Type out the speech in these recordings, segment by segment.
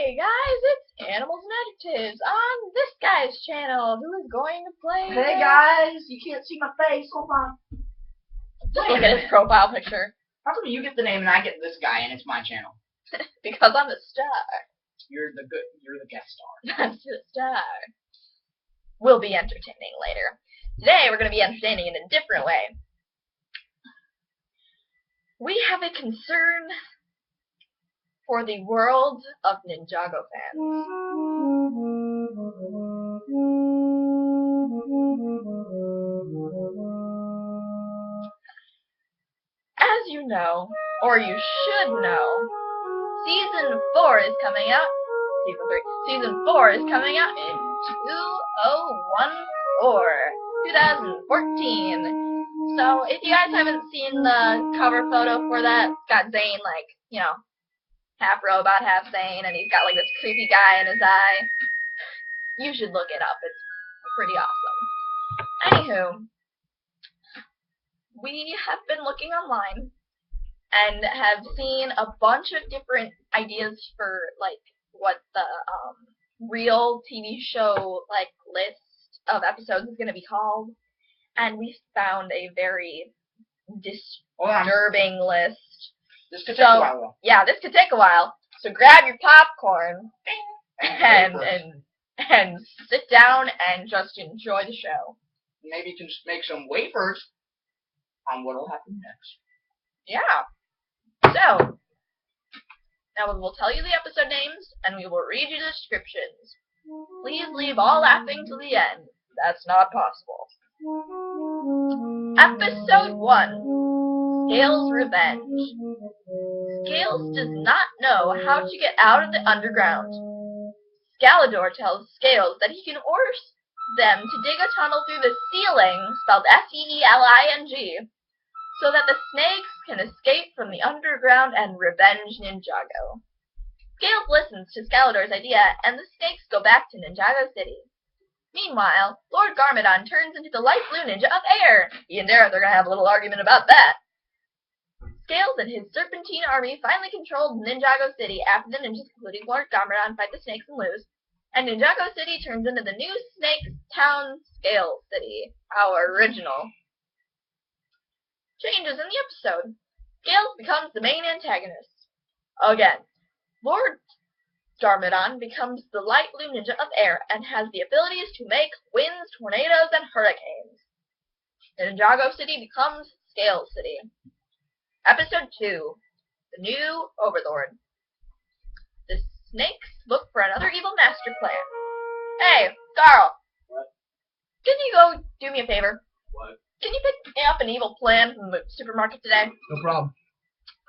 Hey guys, it's Animals and Adjectives on this guy's channel who is going to play. Hey guys, you can't see my face. Hold on. Just look at his profile picture. How come you get the name and I get this guy and it's my channel? Because I'm the star. You're the guest star. I'm the star. We'll be entertaining later. Today we're going to be entertaining in a different way. We have a concern for the world of Ninjago fans. As you know, or you should know, Season 4 is coming out. Season 4 is coming out in 2014. So if you guys haven't seen the cover photo for that, it's got Zane half robot, half Zane, and he's got like this creepy guy in his eye. You should look it up. It's pretty awesome. Anywho, we have been looking online and have seen a bunch of different ideas for like what the real TV show like list of episodes is going to be called, and we found a very disturbing list. This could take a while. Yeah, this could take a while. So grab your popcorn and sit down and just enjoy the show. Maybe you can make some wafers on what'll happen next. Yeah. So now we will tell you the episode names and we will read you the descriptions. Please leave all laughing till the end. That's not possible. Episode 1. Scales' Revenge. Scales does not know how to get out of the underground. Scalador tells Scales that he can order them to dig a tunnel through the ceiling, spelled S-E-E-L-I-N-G, so that the snakes can escape from the underground and revenge Ninjago. Scales listens to Scalador's idea, and the snakes go back to Ninjago City. Meanwhile, Lord Garmadon turns into the light blue ninja of air. He and Dareth are going to have a little argument about that. Scales and his serpentine army finally controlled Ninjago City after the ninjas, including Lord Garmadon, fight the snakes and lose, and Ninjago City turns into the new Snake Town Scales City, our original. Changes in the episode. Scales becomes the main antagonist. Again, Lord Garmadon becomes the light blue ninja of air and has the abilities to make winds, tornadoes, and hurricanes. Ninjago City becomes Scales City. Episode 2. The New Overlord. The snakes look for another evil master plan. Hey, Carl. What? Can you go do me a favor? What? Can you pick me up an evil plan from the supermarket today? No problem.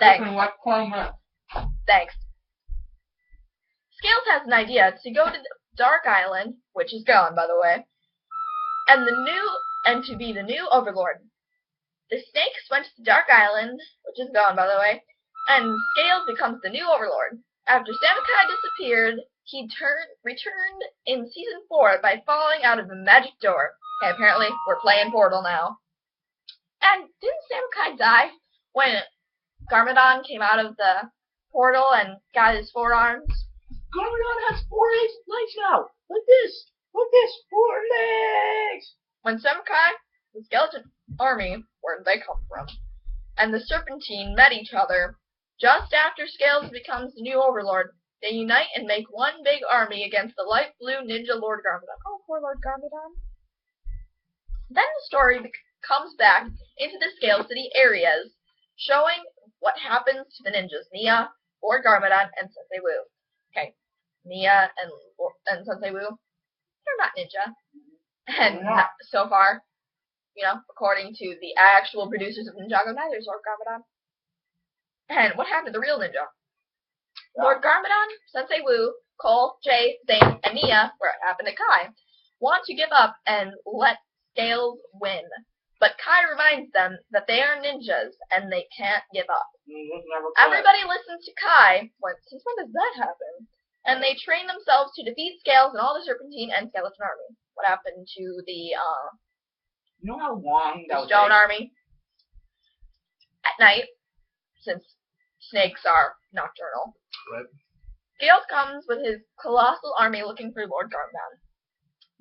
Thanks. What plan? Thanks. Scales has an idea to go to the Dark Island, which is gone, by the way, and to be the new Overlord. The snakes went to the Dark Island, which is gone, by the way, and Scales becomes the new Overlord. After Samukai disappeared, he returned in Season 4 by falling out of the magic door. Okay, apparently we're playing Portal now. And didn't Samukai die when Garmadon came out of the portal and got his 4 arms? Garmadon has 4 legs now. Like this. 4 legs. When Samukai, the skeleton army, where did they come from, and the Serpentine met each other, just after Scales becomes the new Overlord, they unite and make one big army against the light blue ninja Lord Garmadon. Oh, poor Lord Garmadon. Then the story comes back into the Scales City areas, showing what happens to the ninjas, Nia, Lord Garmadon, and Sensei Wu. Okay, Nia and Sensei Wu, they're not ninja. And so far, according to the actual producers of Ninjago, neither is Lord Garmadon. And what happened to the real ninja? Yeah. Lord Garmadon, Sensei Wu, Cole, Jay, Zane, and Nia, where it happened to Kai, want to give up and let Scales win. But Kai reminds them that they are ninjas and they can't give up. Everybody listens to Kai. Since when does that happen? And they train themselves to defeat Scales and all the Serpentine and Skeleton army. What happened to the You know how long that was Stone Army? At night, since snakes are nocturnal. Right. Scales comes with his colossal army looking for Lord Garmadon.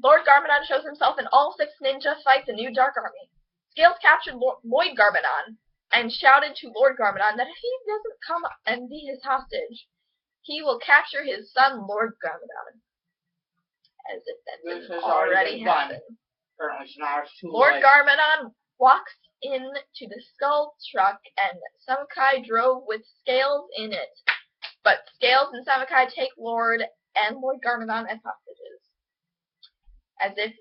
Lord Garmadon shows himself in all 6 ninja fights a new dark army. Scales captured Lloyd Garmadon and shouted to Lord Garmadon that if he doesn't come and be his hostage, he will capture his son, Lord Garmadon. As if that This didn't has already already been done. happen. Apparently, so now it's too Lord late. Garmadon walks into the skull truck, and Samukai drove with Scales in it. But Scales and Samukai take Lord and Lord Garmadon as hostages. As if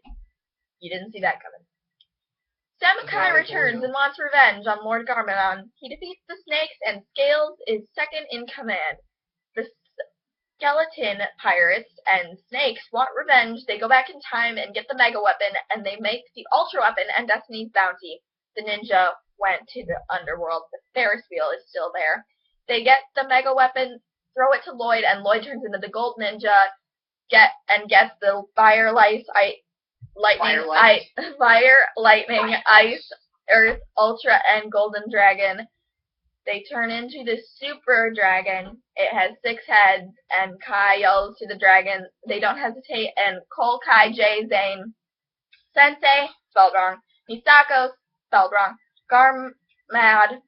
you didn't see that coming. Samukai returns and wants revenge on Lord Garmadon. He defeats the snakes, and Scales is second in command. The skeleton pirates and snakes want revenge. They go back in time and get the mega weapon, and they make the ultra weapon and Destiny's bounty. The ninja went to the underworld. The Ferris wheel is still there. They get the mega weapon, throw it to Lloyd, and Lloyd turns into the gold ninja. Gets the fire, lightning, ice, earth, ultra, and golden dragon. They turn into the super dragon. It has 6 heads, and Kai yells to the dragon. They don't hesitate, and Cole, Kai, Jay, Zane, Sensei, spelled wrong, Misako, spelled wrong, Garmadon,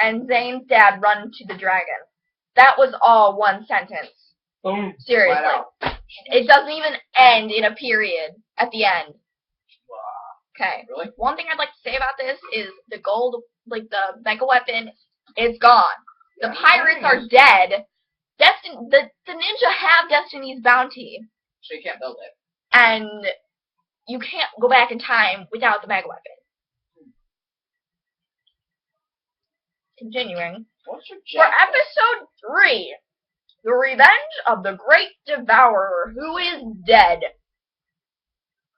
and Zane's dad run to the dragon. That was all one sentence. Boom. Seriously. Wow. It doesn't even end in a period at the end. Okay. Really? One thing I'd like to say about this is the gold, the mega weapon, is gone. The pirates are dead. The ninja have Destiny's bounty. So you can't build it. And you can't go back in time without the mega weapon. Continuing. What's your For episode 3, The Revenge of the Great Devourer, who is dead.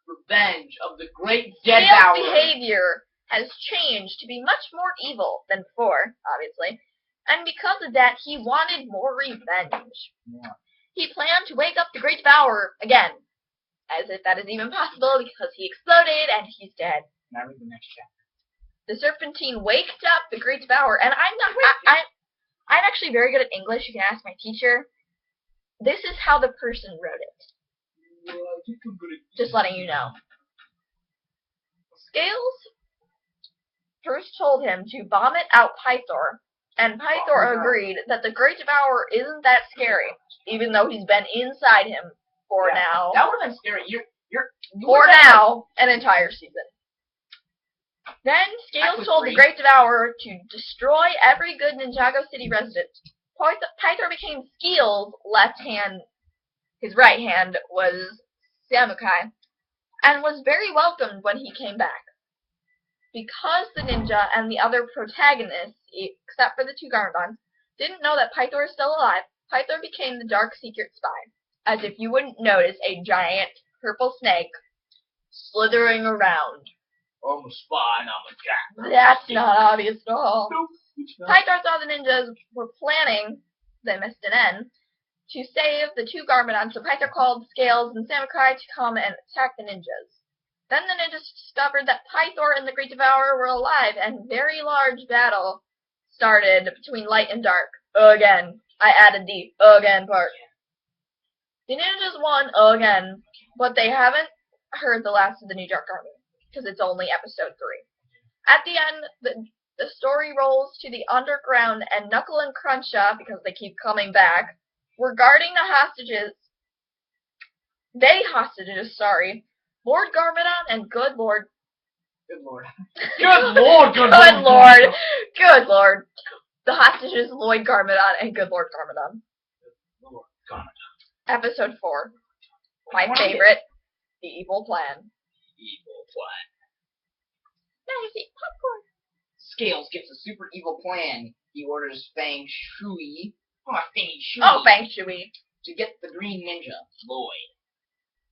Revenge of the Great Devourer. Scale's behavior has changed to be much more evil than before, obviously, and because of that, he wanted more revenge. Yeah. He planned to wake up the Great Devourer again, as if that is even possible because he exploded and he's dead. Now read the next chapter. The Serpentine waked up the Great Devourer, and I'm actually very good at English. You can ask my teacher. This is how the person wrote it. Just letting you know. Scales first told him to vomit out Pythor, and Pythor agreed that the Great Devourer isn't that scary, even though he's been inside him for now. That would have been scary. An entire season. Then Scales told the Great Devourer to destroy every good Ninjago City resident. Pythor became Scales' left hand. His right hand was Samukai, and was very welcomed when he came back. Because the ninja and the other protagonists, except for the 2 Garmadons, didn't know that Pythor is still alive, Pythor became the dark secret spy, as if you wouldn't notice a giant purple snake slithering around. I'm a spy and I'm a cat. That's not obvious at all. Nope, it's not. Pythor saw the ninjas were planning, they missed an N, to save the 2 Garmadons, so Pythor called Scales and Samukai to come and attack the ninjas. Then the ninjas discovered that Pythor and the Great Devourer were alive, and a very large battle started between light and dark. Again. I added the again part. The ninjas won again, but they haven't heard the last of the New Dark Army, because it's only episode 3. At the end, the story rolls to the underground, and Knuckle and Cruncha, because they keep coming back, were guarding the hostages. Lord Garmadon and Good Lord. Good Lord. Good Lord. Good Lord. The hostages Lloyd Garmadon and Good Lord Garmadon. Lord Garmadon. Episode 4. My favorite. The Evil Plan. Evil plan. Now you see popcorn. Scales gets a super evil plan. He orders Feng Shui. Feng Shui. To get the green ninja, Lloyd.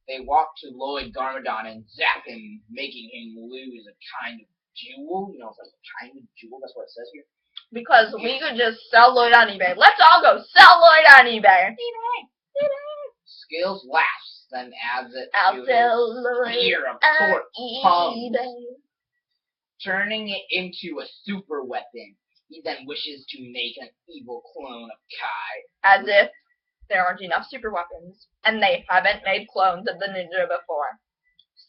They walk to Lloyd Garmadon and zap him, making him lose a kind of jewel. You know, it's like a kind of jewel. That's what it says here. Because we could just sell Lloyd on eBay. Let's all go sell Lloyd on eBay. Scales laughs, then adds it I'll to sell his Lloyd spear of on torch tongues, eBay. turning it into a super weapon. He then wishes to make an evil clone of Kai. As if there aren't enough super weapons, and they haven't made clones of the ninja before.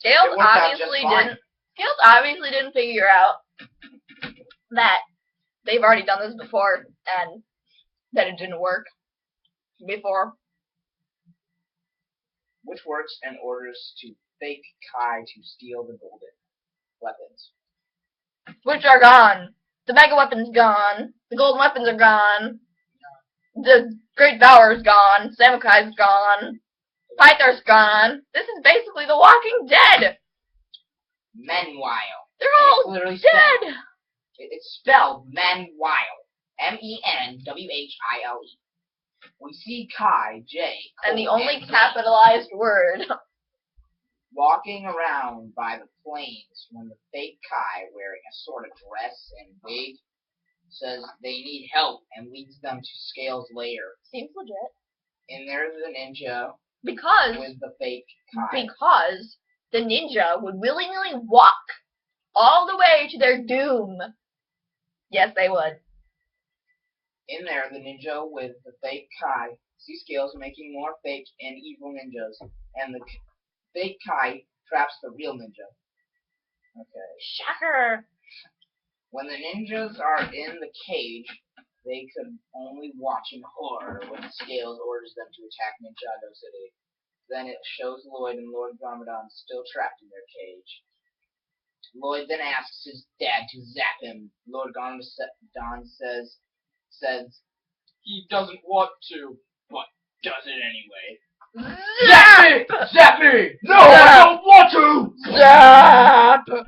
It worked out just fine. Scales obviously didn't figure out that they've already done this before and that it didn't work before. Which works and orders to fake Kai to steal the golden weapons. Which are gone. The mega weapon's gone. The golden weapons are gone. The great power's gone. Samukai's gone. Pythar's gone. This is basically The Walking Dead. Meanwhile. They're all literally dead. It's spelled Menwhile. Menwhile. We see Kai, J, And the only capitalized word. walking around by the plains when the fake Kai, wearing a sort of dress and wig, says they need help and leads them to Scales' lair. Seems legit. And there's the ninja Because with the fake Kai. Because the ninja would willingly walk all the way to their doom. Yes, they would. In there, the ninja with the fake Kai sees Scales making more fake and evil ninjas, and the fake Kai traps the real ninja. Okay. Shocker. When the ninjas are in the cage, they could only watch in horror when Scales orders them to attack Ninjago City. Then it shows Lloyd and Lord Garmadon still trapped in their cage. Lloyd then asks his dad to zap him. Lord Garmadon says he doesn't want to, but does it anyway. Zap me! Zap me! No, I don't want to! Zap! Okay.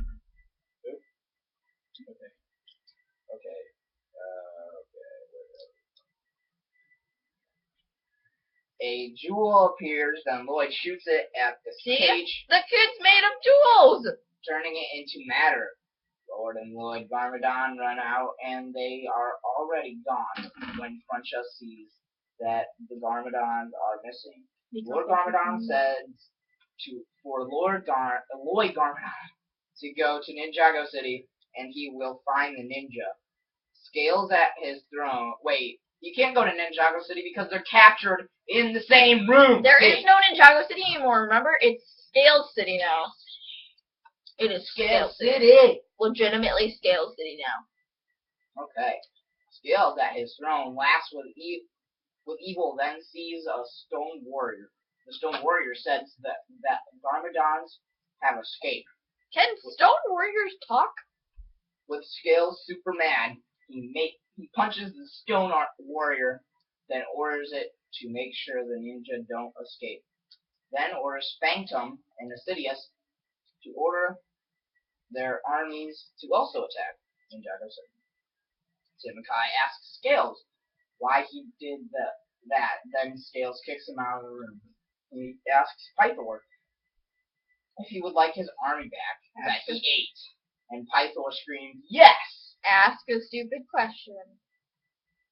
A jewel appears, then Lloyd shoots it at the cage. The kid's made of jewels! Turning it into matter. Lord and Lloyd Garmadon run out, and they are already gone when Cruncha sees that the Garmadons are missing. Lord Garmadon says for Lloyd Garmadon to go to Ninjago City, and he will find the ninja. Scales at his throne. Wait, you can't go to Ninjago City because they're captured in the same room. There is no Ninjago City anymore, remember? It's Scales City now. It is Scales City. Legitimately Scales City now. Okay. Scales at his throne laughs with evil, then sees a stone warrior. The stone warrior says that Garmadons have escaped. Can stone warriors talk? With Scales super mad, he punches the stone warrior, then orders it to make sure the ninja don't escape. Then orders Phantom and Assidious to order their armies to also attack Ninjago City. Samukai asks Scales why he did that. Then Scales kicks him out of the room. He asks Pythor if he would like his army back that he ate. And Pythor screams, yes! Ask a stupid question.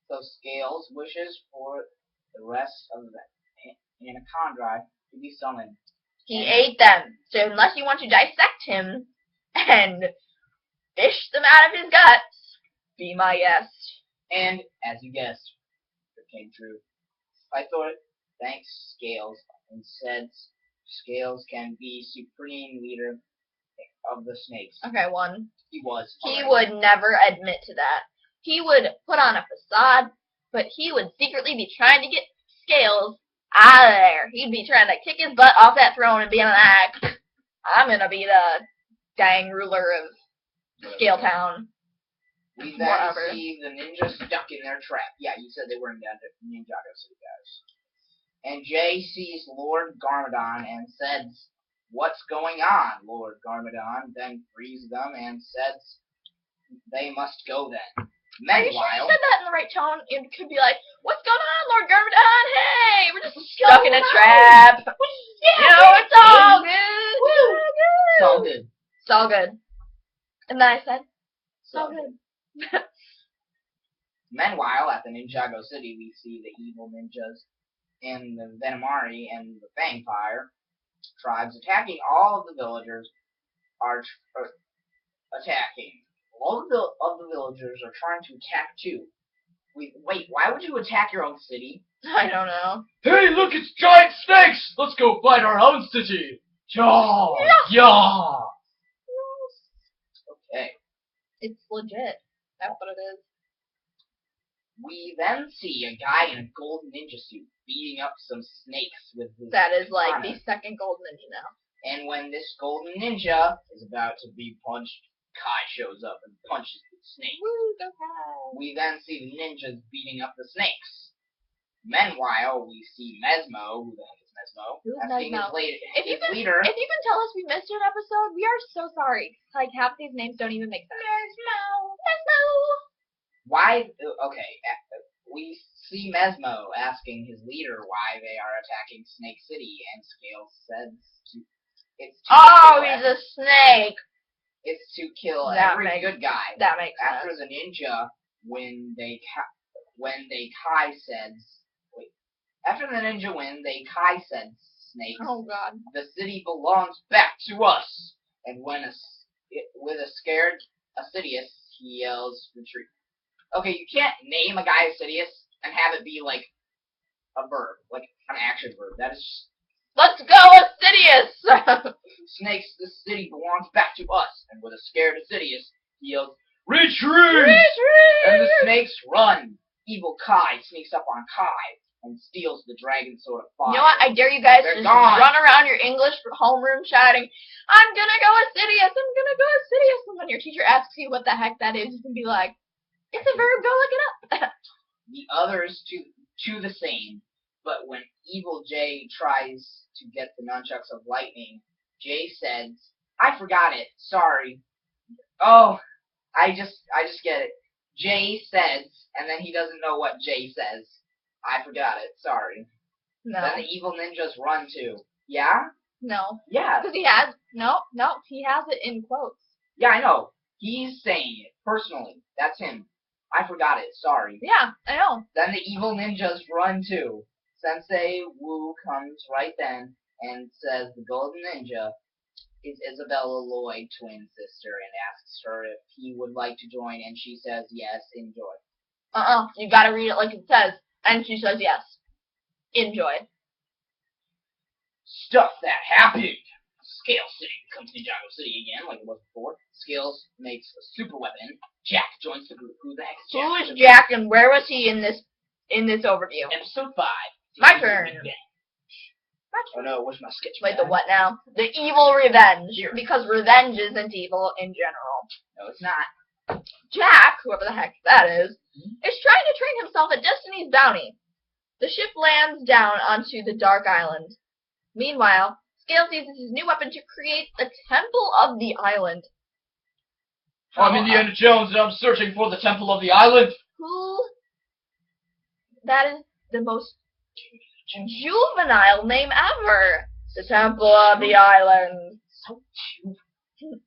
So Scales wishes for the rest of the Anaconda to be summoned. He ate them, so unless you want to dissect him and fish them out of his guts, be my guest. And, as you guessed, it came true. Pythor thanks Scales and says Scales can be supreme leader of the snakes. Okay, one. He was. He would never admit to that. He would put on a facade, but he would secretly be trying to get Scales out of there. He'd be trying to kick his butt off that throne and be like, I'm gonna be the dang ruler of Scale Town. We then see the ninjas stuck in their trap. Yeah, you said they were in Ninjago City, guys. And Jay sees Lord Garmadon and says, what's going on? Lord Garmadon then frees them and says they must go then. Are you sure you said that in the right tone? It could be like, what's going on, Lord Garmadon? Hey, we're just stuck in a trap. Yeah, it's all good. Woo. It's all good. It's all good. And then I said, it's all good. Meanwhile, at the Ninjago City, we see the evil ninjas and the Venomari and the Vampire tribes attacking. All of the villagers are attacking. All of the villagers are trying to attack too. Wait, why would you attack your own city? I don't know. Hey, look, it's giant snakes! Let's go find our own city! Yeah! Yeah! Okay. It's legit. That's what it is. We then see a guy in a golden ninja suit beating up some snakes with his That is like katana. the second gold ninja now. And when this golden ninja is about to be punched, Kai shows up and punches the snake. Woo, go Kai. We then see the ninjas beating up the snakes. Meanwhile, we see Mesmo. Who the heck is Mesmo? Who's Asking Mesmo? If you his leader. can tell us we missed an episode, we are so sorry. Like half these names don't even make sense. Mesmo. Why? Okay, we see Mesmo asking his leader why they are attacking Snake City, and Scales says it's to Oh, kill he's a snake. It's to kill That every makes- good guy. That makes After sense. the ninja, after the ninja win, they Kai said snakes. Oh God. The city belongs back to us. And when with a scared Assidious, he yells retreat. Okay, you can't name a guy Assidious and have it be like a verb, like an action verb. That is Let's go, Assidious! snakes. The city belongs back to us. And with a scared Assidious, he yells Retreat! and the snakes run. Evil Kai sneaks up on Kai and steals the dragon sword of fire. You know what? I dare you guys They're to just gone. run around your English homeroom shouting, I'm gonna go Assidious! I'm gonna go Assidious! And when your teacher asks you what the heck that is, you can be like, it's a verb, go look it up! The others do the same, but when Evil Jay tries to get the nunchucks of lightning, Jay says, I forgot it, sorry. Oh, I just get it. Jay says, and then he doesn't know what Jay says. I forgot it, sorry. No. Then the evil ninjas run too. Yeah? No. Yeah. Because he has, no, he has it in quotes. Yeah, I know. He's saying it, personally. That's him. I forgot it, sorry. Yeah, I know. Then the evil ninjas run too. Sensei Wu comes right then and says the golden ninja is Isabella Lloyd, twin sister, and asks her if he would like to join, and she says yes, enjoy. You gotta read it like it says. And she says yes. Enjoy. Stuff that happened! Scale City becomes Ninjago City again, like it was before. Scales makes a super weapon. Jack joins the group. Who the heck is Jack? Who is Jack and where was he in this overview? Episode 5. My turn. Oh no, where's my sketch? Wait, pad? the what now? The evil revenge. Here. Because revenge isn't evil in general. No, it's not. Jack, whoever the heck that is trying to train himself at Destiny's Bounty. The ship lands down onto the Dark Island. Meanwhile, Scales uses his new weapon to create the Temple of the Island. I'm Indiana Jones and I'm searching for the Temple of the Island. Who? That is the most juvenile name ever. The Temple of the Island. So cute.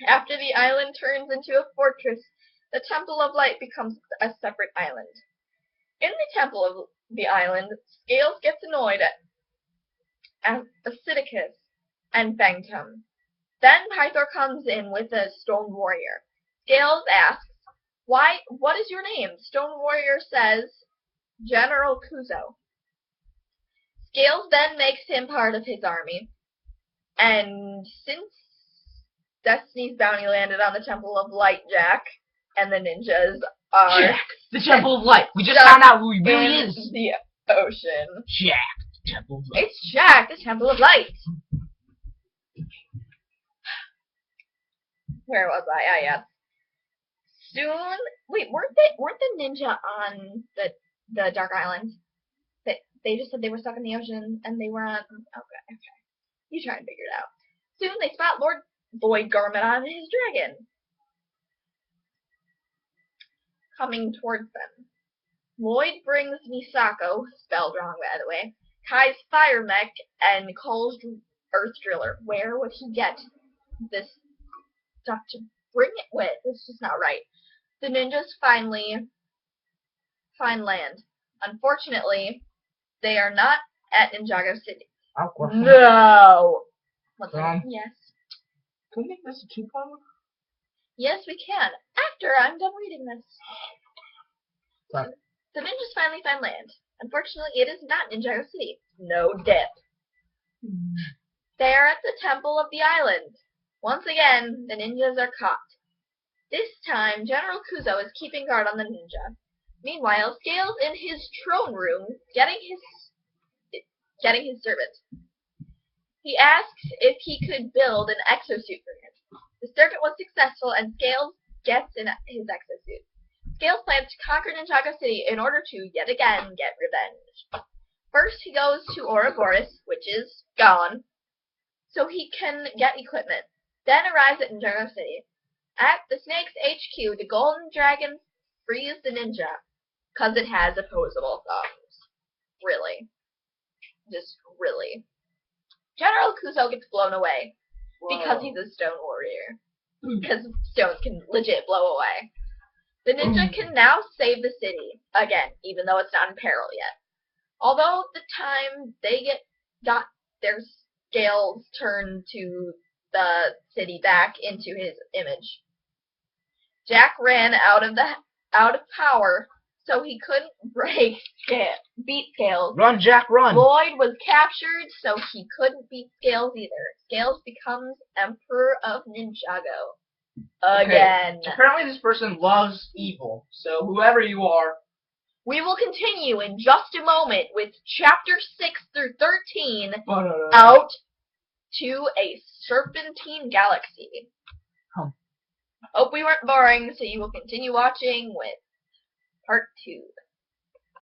After the island turns into a fortress, the Temple of Light becomes a separate island. In the Temple of the Island, Scales gets annoyed at Acidicus and Bangtum. Then Pythor comes in with a Stone Warrior. Scales asks, what is your name? Stone Warrior says, General Kuzo. Scales then makes him part of his army. And since Destiny's Bounty landed on the Temple of Light, Jack and the ninjas are Jack, the Temple of Light. We just found out who he really in is. the ocean. Jack, the Temple of Light. It's Jack, the Temple of Light. Where was I? Ah, yes. Soon, wait, weren't the ninja on the Dark Island? They just said they were stuck in the ocean and they were on. Okay. You try and figure it out. Soon they spot Lord Lloyd Garment on his dragon, coming towards them. Lloyd brings Misako, spelled wrong by the way, Kai's fire mech, and Cole's earth driller. Where would he get this stuff to bring it with? It's just not right. The ninjas finally find land. Unfortunately, they are not at Ninjago City. No! Yes. Can we make this a 2-part? Yes, we can. After I'm done reading this. Sorry. The ninjas finally find land. Unfortunately, it is not Ninjago City. No dip. They are at the temple of the island. Once again, the ninjas are caught. This time, General Kuzo is keeping guard on the ninja. Meanwhile, Scales in his throne room, getting his servant. He asks if he could build an exosuit for him. The servant was successful, and Scales gets in his exosuit. Scales plans to conquer Ninjago City in order to, yet again, get revenge. First, he goes to Ouroboros, which is gone, so he can get equipment. Then arrives at Ninjago City. At the Snake's HQ, the Golden Dragon frees the ninja, because it has opposable thumbs. Really. Just really. General Kuzo gets blown away, because he's a stone warrior. Because stones can legit blow away. The ninja can now save the city, again, even though it's not in peril yet. Although the time they got their scales turned to the city back into his image. Jack ran out of power, so he couldn't beat Scales. Run, Jack, run! Lloyd was captured, so he couldn't beat Scales either. Scales becomes Emperor of Ninjago. Again. Okay. Apparently this person loves evil, so whoever you are. We will continue in just a moment with Chapter 6 through 13, Out to a Serpentine Galaxy. Hope we weren't boring, so you will continue watching with Part 2.